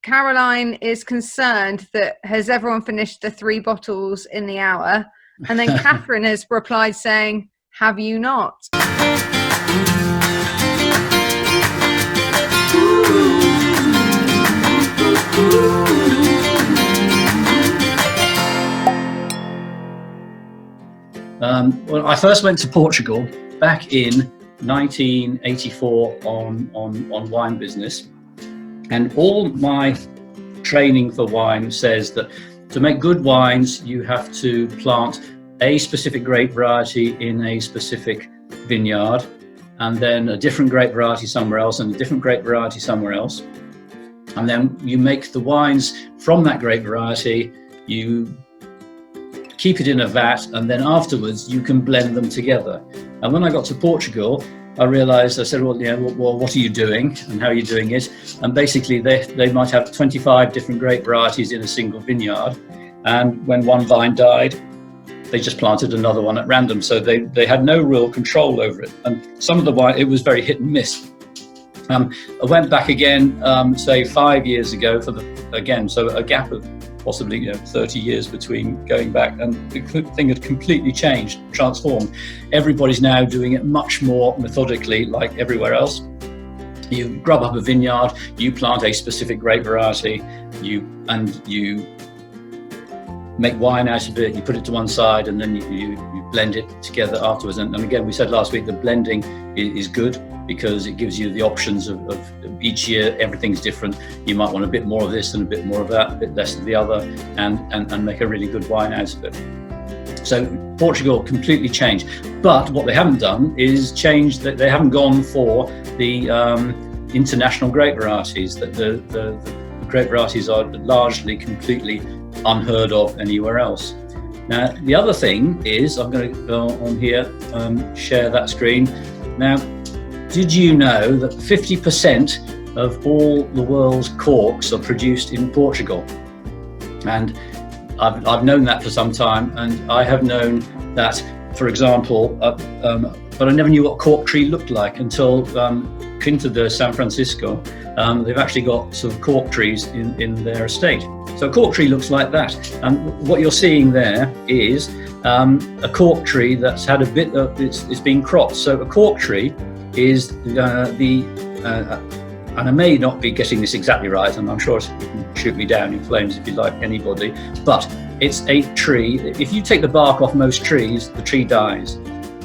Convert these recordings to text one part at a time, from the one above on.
Caroline is concerned that has everyone finished the 3 bottles in the hour? And then Catherine has replied saying, have you not? Well, I first went to Portugal back in 1984 on wine business, and all my training for wine says that to make good wines you have to plant a specific grape variety in a specific vineyard, and then a different grape variety somewhere else, and a different grape variety somewhere else, and then you make the wines from that grape variety. You keep it in a vat, and then afterwards you can blend them together. And when I got to Portugal, I realized, I said, well, what are you doing and how are you doing it? And basically they might have 25 different grape varieties in a single vineyard, and when one vine died, they just planted another one at random. So they had no real control over it. And some of the wine, it was very hit and miss. I went back again, say 5 years ago so a gap of possibly 30 years between going back, and the thing had completely changed, transformed. Everybody's now doing it much more methodically, like everywhere else. You grub up a vineyard, you plant a specific grape variety, you make wine out of it, you put it to one side, and then you blend it together afterwards. And again, we said last week that blending is good because it gives you the options of each year. Everything's different. You might want a bit more of this and a bit more of that, a bit less of the other, and make a really good wine out of it. So Portugal completely changed. But what they haven't done is change that. They haven't gone for the international grape varieties. That the grape varieties are largely completely unheard of anywhere else. Now, the other thing is, I'm going to go on here, share that screen. Now, did you know that 50% of all the world's corks are produced in Portugal? And I've known that for some time, and I have known that, for example, but I never knew what cork tree looked like until Quinta de San Francisco. They've actually got sort of cork trees in their estate. So a cork tree looks like that. And what you're seeing there is a cork tree that's had a bit of, it's been cropped. So a cork tree is and I may not be getting this exactly right, and I'm sure you can shoot me down in flames if you like, anybody, but it's a tree. If you take the bark off most trees, the tree dies.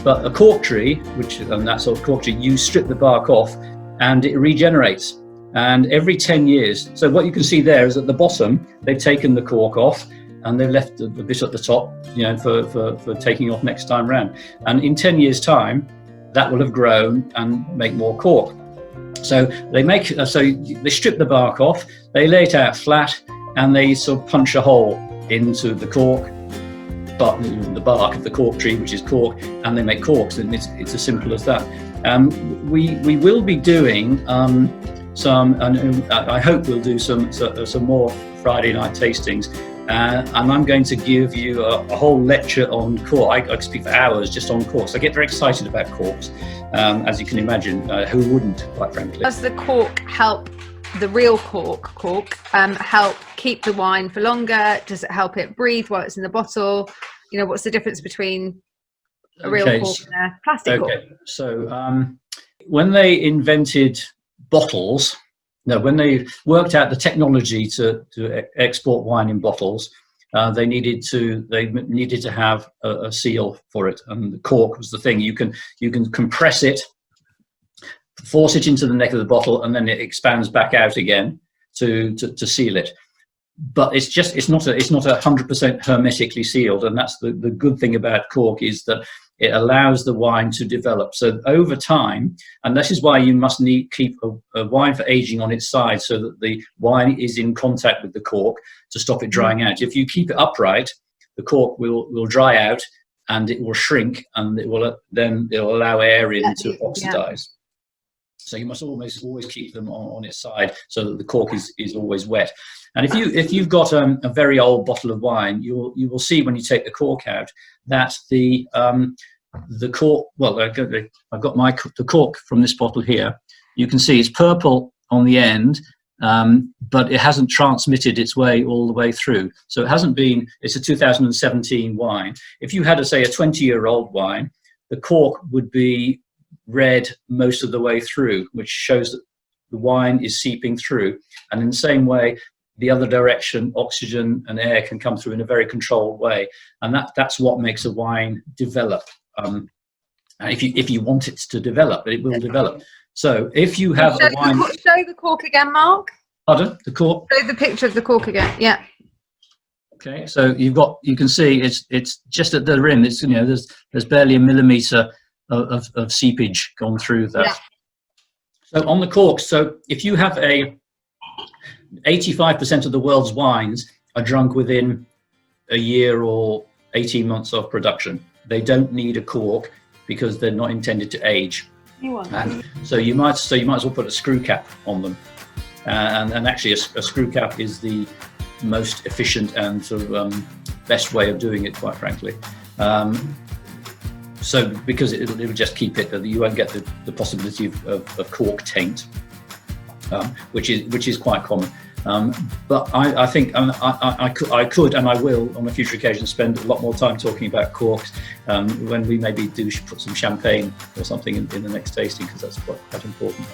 But a cork tree, and that sort of cork tree, you strip the bark off and it regenerates. And every 10 years, so what you can see there is at the bottom, they've taken the cork off and they've left the bit at the top, for taking off next time round. And in 10 years' time, that will have grown and make more cork. So they strip the bark off, they lay it out flat, and they sort of punch a hole into the cork, but the bark of the cork tree, which is cork, and they make corks, and it's as simple as that. We will be doing some, and I hope we'll do some more Friday night tastings. And I'm going to give you a whole lecture on cork. I could speak for hours just on corks. I get very excited about corks, as you can imagine. Who wouldn't, quite frankly? Does the cork help, the real cork help keep the wine for longer? Does it help it breathe while it's in the bottle? What's the difference between a real cork and a plastic cork? So when they invented bottles, when they worked out the technology to export wine in bottles, they needed to have a seal for it, and the cork was the thing. You can compress it, force it into the neck of the bottle, and then it expands back out again to seal it. But it's not 100% hermetically sealed, and that's the good thing about cork, is that it allows the wine to develop. So over time, and this is why you must keep a wine for aging on its side, so that the wine is in contact with the cork to stop it drying out. If you keep it upright, the cork will dry out and it will shrink, and it'll allow air in to oxidize. So you must always keep them on its side so that the cork is always wet. And if you've got a very old bottle of wine, you will see when you take the cork out that the cork. Well, I've got the cork from this bottle here. You can see it's purple on the end, but it hasn't transmitted its way all the way through. So it hasn't been, it's a 2017 wine. If you had, say, a 20-year-old wine, the cork would be red most of the way through, which shows that the wine is seeping through. And in the same way, the other direction, oxygen and air can come through in a very controlled way. And that's what makes a wine develop. If you want it to develop, it will develop. So if you have a wine... Show the cork again, Mark. Pardon? The cork? Show the picture of the cork again, yeah. Okay, so you can see it's just at the rim. It's, there's barely a millimetre of seepage gone through that. Yeah. So on the cork, so if you have 85% of the world's wines are drunk within a year or 18 months of production. They don't need a cork because they're not intended to age. And so you might as well put a screw cap on them. And actually a screw cap is the most efficient and sort of best way of doing it, quite frankly. So because it will just keep it, you won't get the possibility of cork taint, which is quite common. But I think I could and I will on a future occasion spend a lot more time talking about corks when we maybe put some champagne or something in the next tasting, because that's quite important.